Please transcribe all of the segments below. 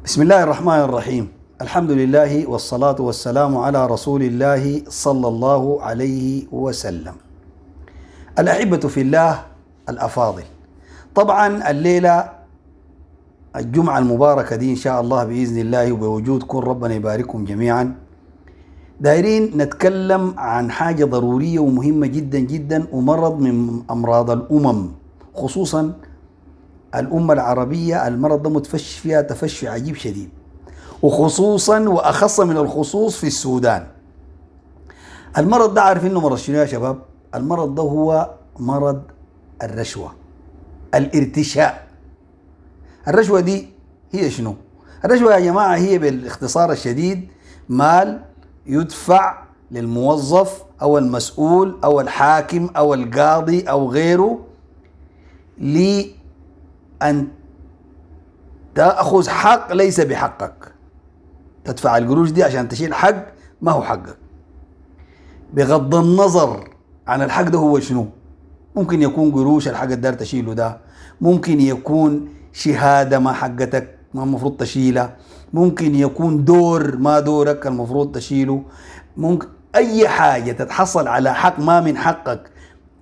بسم الله الرحمن الرحيم. الحمد لله والصلاة والسلام على رسول الله صلى الله عليه وسلم. الأحبة في الله الأفاضل، طبعا الليلة الجمعة المباركة دي إن شاء الله بإذن الله وبوجودكم ربنا يبارككم جميعا، دايرين نتكلم عن حاجة ضرورية ومهمة جدا جدا ومرض من أمراض الأمم، خصوصا الأمة العربية. المرض ده متفشي فيها تفشي عجيب شديد، وخصوصا وأخص من الخصوص في السودان. المرض ده عارفين إنه مرض شنو يا شباب؟ المرض ده هو مرض الرشوة، الارتشاء. الرشوة دي هي شنو؟ الرشوة يا جماعة هي بالاختصار الشديد مال يدفع للموظف أو المسؤول أو الحاكم أو القاضي أو غيره أن تأخذ حق ليس بحقك. تدفع القروش دي عشان تشيل حق ما هو حقك، بغض النظر عن الحق ده هو شنو. ممكن يكون قروش الحق الدار تشيله ده، ممكن يكون شهادة ما حقتك ما المفروض تشيلها، ممكن يكون دور ما دورك المفروض تشيله، ممكن أي حاجة تتحصل على حق ما من حقك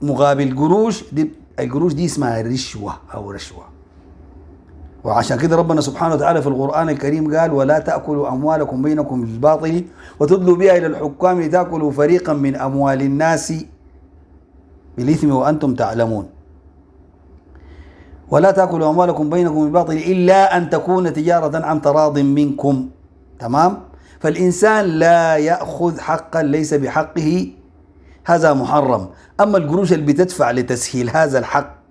مقابل قروش. دي القروش دي اسمها رشوة أو رشوة. وعشان كده ربنا سبحانه وتعالى في القرآن الكريم قال: ولا تأكلوا أموالكم بينكم بالباطل وتدلوا بها إلى الحكام لتأكلوا فريقا من أموال الناس بالإثم وأنتم تعلمون. ولا تأكلوا أموالكم بينكم بالباطل إلا أن تكون تجارة عن تراض منكم. تمام؟ فالإنسان لا يأخذ حقا ليس بحقه، هذا محرم. أما القروش اللي بتدفع لتسهيل هذا الحق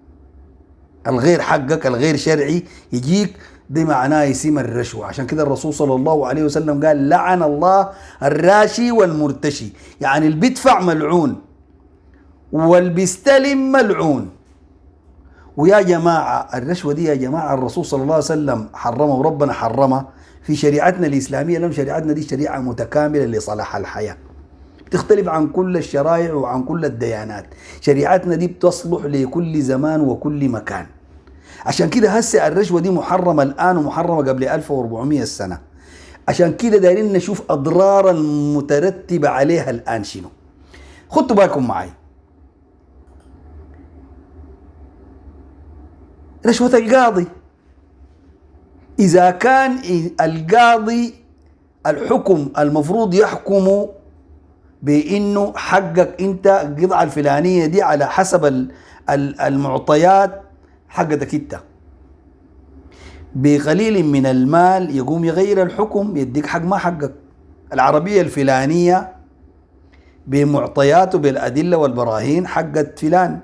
الغير حقك الغير شرعي يجيك، دي معناه يسمى الرشوة. عشان كده الرسول صلى الله عليه وسلم قال: لعن الله الراشي والمرتشي، يعني اللي بيدفع ملعون واللي بيستلم ملعون. ويا جماعة الرشوة دي يا جماعة الرسول صلى الله عليه وسلم حرمها وربنا حرمها في شريعتنا الإسلامية، لأن شريعتنا دي شريعة متكاملة لصلاح الحياة، بتختلف عن كل الشرائع وعن كل الديانات. شريعتنا دي بتصلح لكل زمان وكل مكان. عشان كده هسه الرشوة دي محرمة الآن ومحرمة قبل 1400 سنة. عشان كده دايرين نشوف أضرار المترتبة عليها الآن شنو. خدوا بالكم معي، رشوة القاضي، إذا كان القاضي الحكم المفروض يحكمه بانه حقك انت القطعه الفلانيه دي على حسب المعطيات حقتك انت، بقليل من المال يقوم يغير الحكم يديك حق ما حقك. العربيه الفلانيه بمعطياته بالادله والبراهين حقت فلان،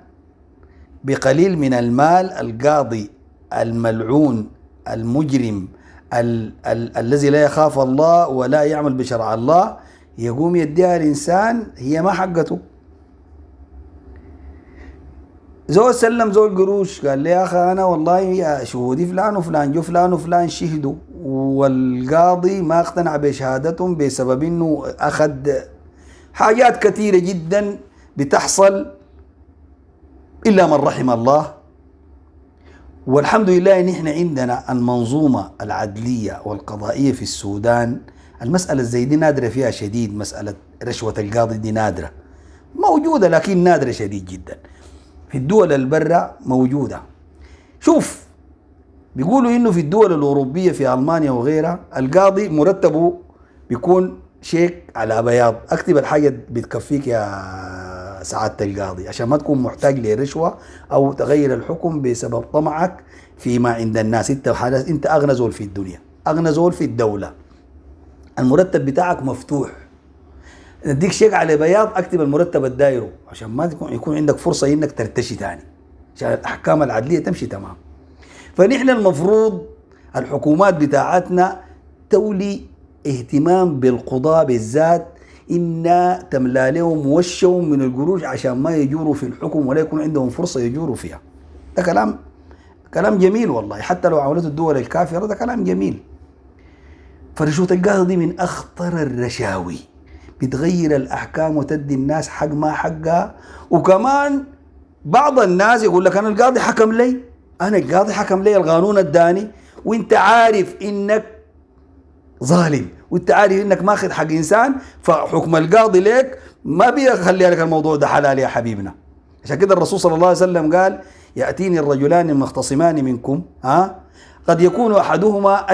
بقليل من المال القاضي الملعون المجرم الذي لا يخاف الله ولا يعمل بشرع الله يقوم يديها الإنسان هي ما حقته. زول سلم زول قروش قال لي: يا أخي أنا والله يا شهودي فلان وفلان جو فلان وفلان شهدوا، والقاضي ما اقتنع بشهادتهم بسبب إنه أخذ حاجات كثيرة جدا بتحصل إلا من رحم الله. والحمد لله إن إحنا عندنا المنظومة العدلية والقضائية في السودان المسألة زي دي نادرة فيها شديد. مسألة رشوة القاضي دي نادرة، موجودة لكن نادرة شديد جدا. في الدول البرة موجودة. شوف، بيقولوا إنه في الدول الأوروبية في ألمانيا وغيرها القاضي مرتبه بيكون شيك على بياض، اكتب الحاجة بتكفيك يا سعادة القاضي عشان ما تكون محتاج لرشوة أو تغير الحكم بسبب طمعك فيما عند الناس. انت أغنى زول في الدنيا، أغنى زول في الدولة، المرتب بتاعك مفتوح، نديك شيك على بياض اكتب المرتب الدايره عشان ما يكون عندك فرصه انك ترتشي تاني، عشان الاحكام العدليه تمشي تمام. فنحن المفروض الحكومات بتاعتنا تولي اهتمام بالقضاء بالذات، إن تملا لهم وشهم من القروش عشان ما يجوروا في الحكم ولا يكون عندهم فرصه يجوروا فيها. ده كلام جميل والله، حتى لو عملته الدول الكافره ده كلام جميل. فرشوة القاضي دي من أخطر الرشاوي، بتغير الأحكام وتدي الناس حق ما حقها. وكمان بعض الناس يقول لك: أنا القاضي حكم لي، القانون اداني، وانت عارف انك ظالم وانت عارف انك ماخذ حق انسان، فحكم القاضي لك ما بيخلي لك الموضوع ده حلال يا حبيبنا. عشان كده الرسول صلى الله عليه وسلم قال: يأتيني الرجلان المختصمان منكم قد يكون أحدهما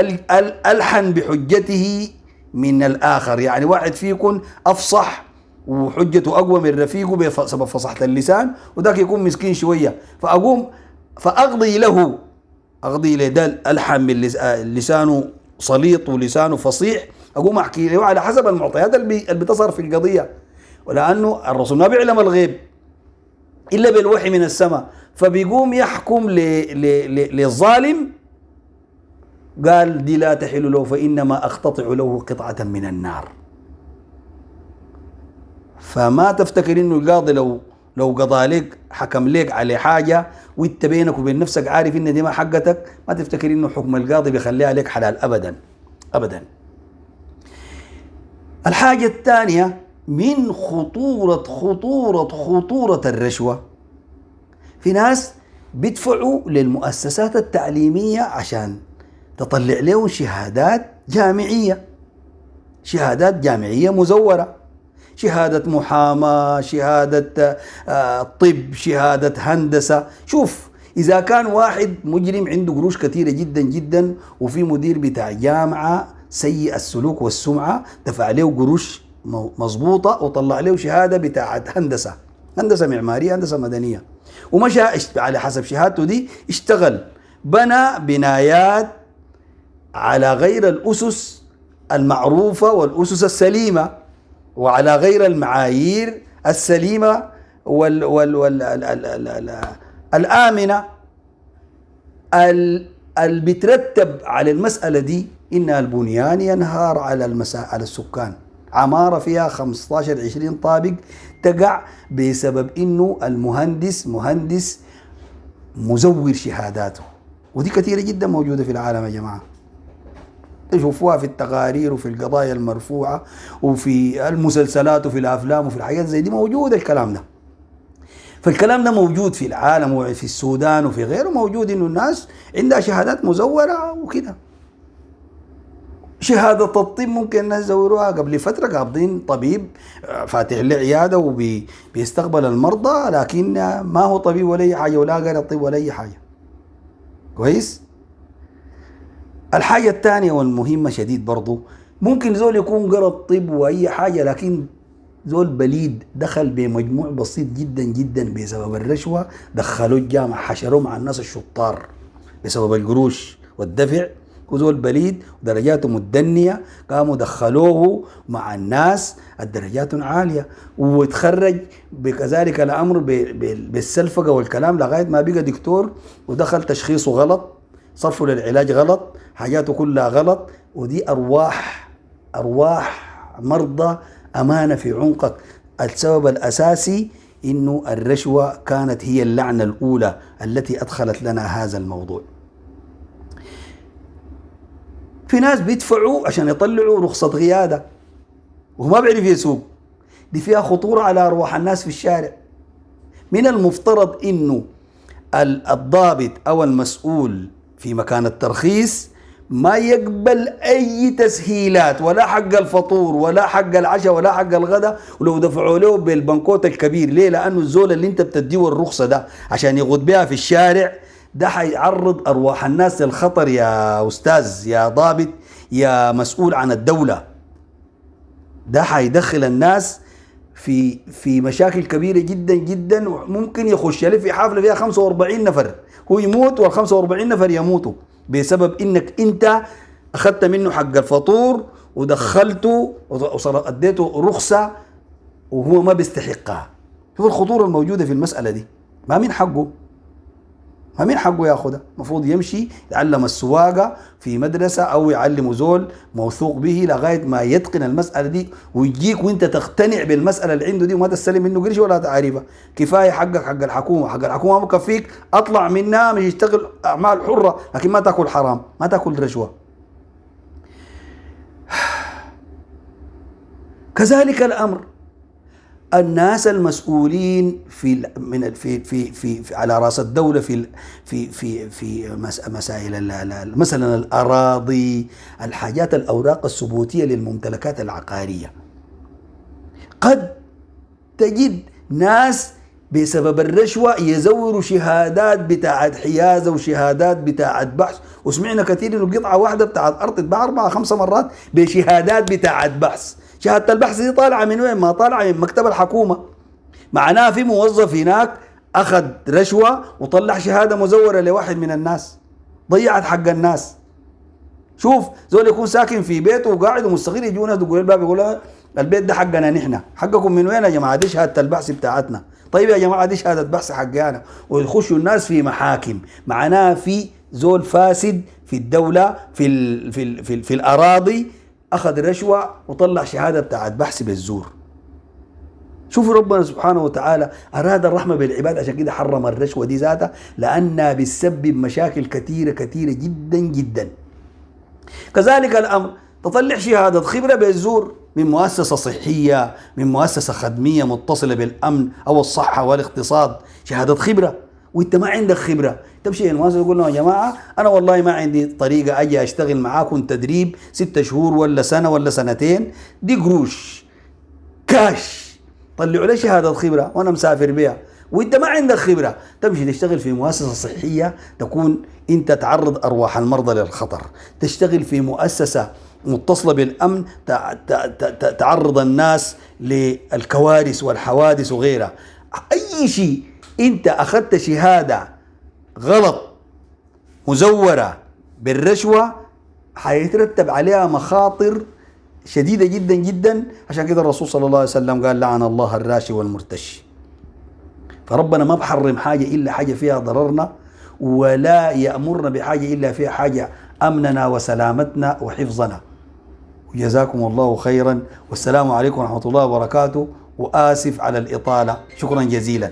ألحن بحجته من الآخر، يعني واحد فيكم أفصح وحجته أقوى من رفيقه بسبب فصحة اللسان، وذاك يكون مسكين شوية، فأقوم فأقضي له، أقضي له ده ألحن من لسانه صليط ولسانه فصيح، أقوم أحكي له على حسب المعطيات اللي بتصير في القضية، ولأنه الرسول ما بيعلم الغيب إلا بالوحي من السماء، فبيقوم يحكم للظالم. قال: دي لا تحل له فإنما أقتطع له قطعة من النار. فما تفتكر إنه القاضي لو قضى لك حكم لك على حاجة وانت بينك وبين نفسك عارف إن دي ما حقتك، ما تفتكر إنه حكم القاضي بيخليها لك حلال أبدا أبدا. الحاجة الثانية من خطورة الرشوة، في ناس بيدفعوا للمؤسسات التعليمية عشان تطلع لهم شهادات جامعية مزورة، شهادة محاماة، شهادة طب، شهادة هندسة. شوف، إذا كان واحد مجرم عنده قروش كثيرة جدا جدا وفي مدير بتاع جامعة سيء السلوك والسمعة دفع له قروش مظبوطة وطلع له شهادة بتاعت هندسة معمارية، هندسة مدنية، ومشى على حسب شهادته دي اشتغل، بنى بنايات على غير الأسس المعروفة والأسس السليمة وعلى غير المعايير السليمة الآمنة. اللي بترتب على المسألة دي إن البنيان ينهار على السكان، عمارة فيها 15-20 طابق تقع بسبب إنه المهندس مهندس مزور شهاداته، ودي كثيرة جدا موجودة في العالم يا جماعة، تشوفوها في التقارير وفي القضايا المرفوعة وفي المسلسلات وفي الأفلام وفي الحاجات زي دي موجود الكلام ده. فالكلام ده موجود في العالم وفي السودان وفي غيره، موجود إنه الناس عندها شهادات مزورة وكده. شهادة الطب ممكن الناس يزوروها، قبل فترة قابضين طبيب فاتح له عيادة وبيستقبل المرضى، لكن ما هو طبيب ولا أي حاجة ولا قال الطب ولا أي حاجة. كويس؟ الحاجة الثانية والمهمة شديد برضو، ممكن زول يكون قرأ الطب وأي حاجة لكن زول بليد دخل بمجموع بسيط جدا جدا بسبب الرشوة، دخلوه الجامعة، حشروه مع الناس الشطار بسبب القروش والدفع، وزول بليد ودرجاته متدنية قاموا دخلوه مع الناس الدرجات عالية، وتخرج بكذلك الأمر بالسلفقة والكلام لغاية ما بقى دكتور، ودخل تشخيصه غلط، صرفه للعلاج غلط، حاجاته كلها غلط، ودي أرواح مرضى أمانة في عنقك. السبب الأساسي إنه الرشوة كانت هي اللعنة الأولى التي أدخلت لنا هذا الموضوع. في ناس بيدفعوا عشان يطلعوا رخصة قيادة وهو ما بيعرف يسوق، دي فيها خطورة على أرواح الناس في الشارع. من المفترض إنه الضابط أو المسؤول في مكان الترخيص ما يقبل أي تسهيلات، ولا حق الفطور ولا حق العشاء ولا حق الغداء، ولو دفعوا له بالبنكوت الكبير. ليه؟ لأنه الزول اللي انت بتديه الرخصة ده عشان يغض بها في الشارع ده حيعرض أرواح الناس للخطر يا أستاذ، يا ضابط، يا مسؤول عن الدولة. ده حيدخل الناس في مشاكل كبيرة جدا جدا، ممكن يخش له في حفلة فيها 45 نفر هو يموت وال45 نفر يموتوا بسبب انك انت اخذت منه حق الفطور ودخلته واديته رخصة وهو ما بيستحقها. شوف الخطورة الموجودة في المسألة دي. ما من حقه ياخدها، المفروض يمشي يعلم السواقة في مدرسة او يعلم زول موثوق به لغاية ما يتقن المسألة دي، ويجيك وانت تقتنع بالمسألة اللي عنده دي وما تستلم منه قرش ولا تعريفة. كفاية حقك حق الحكومة مكفيك، اطلع منها مش يشتغل اعمال حرة، لكن ما تاكل حرام، ما تاكل رشوة. كذلك الامر الناس المسؤولين في على راس الدولة في مسائل مثلا الأراضي، الحاجات، الأوراق الثبوتية للممتلكات العقارية، قد تجد ناس بسبب الرشوة يزوروا شهادات بتاعت حيازة وشهادات بتاعت بحث، وسمعنا كثير انه قطعة واحدة بتاعت أرض تتباع 4 5 مرات بشهادات بتاعت بحث. شهادة البحث دي طالعة من وين؟ ما طالعة من مكتب الحكومة. معناها في موظف هناك أخذ رشوة وطلع شهادة مزورة لواحد من الناس، ضيعت حق الناس. شوف زول يكون ساكن في بيته وقاعد ومستغير، يجوا ناس يقول الباب، يقول البيت ده حقنا نحن. حقكم من وين يا جماعة؟ دي شهادة البحث بتاعتنا. طيب يا جماعة دي شهادة بحث حقي أنا. ويخشوا الناس في محاكم. معناها في زول فاسد في الدولة في الأراضي، أخذ رشوة وطلع شهادة بتاعت بحث بالزور. شوفوا ربنا سبحانه وتعالى أراد الرحمة بالعباد، عشان كده حرم الرشوة دي ذاتها، لأنها بتسبب مشاكل كثيرة كثيرة جدا جدا. كذلك الأمر تطلع شهادة خبرة بالزور من مؤسسة صحية، من مؤسسة خدمية متصلة بالأمن أو الصحة والاقتصاد، شهادة خبرة وانت ما عندك خبرة. تمشي المؤسسة تقول لهم يا جماعة أنا والله ما عندي طريقة أجي أشتغل معاكم تدريب 6 شهور ولا سنة ولا سنتين، دي قروش كاش، طلعوا لي شهادة خبرة وأنا مسافر بها، وانت ما عندك خبرة. تمشي تشتغل في مؤسسة صحية تكون انت تعرض أرواح المرضى للخطر، تشتغل في مؤسسة متصلة بالأمن تعرض الناس للكوارث والحوادث وغيرها. أي شيء انت أخذت شهادة غلط مزورة بالرشوة حيترتب عليها مخاطر شديدة جدا جدا. عشان كده الرسول صلى الله عليه وسلم قال لعن الله الراشي والمرتشي. فربنا ما بحرم حاجة إلا حاجة فيها ضررنا، ولا يأمرنا بحاجة إلا فيها حاجة أمننا وسلامتنا وحفظنا. جزاكم الله خيرا، والسلام عليكم ورحمة الله وبركاته، وآسف على الإطالة، شكرا جزيلا.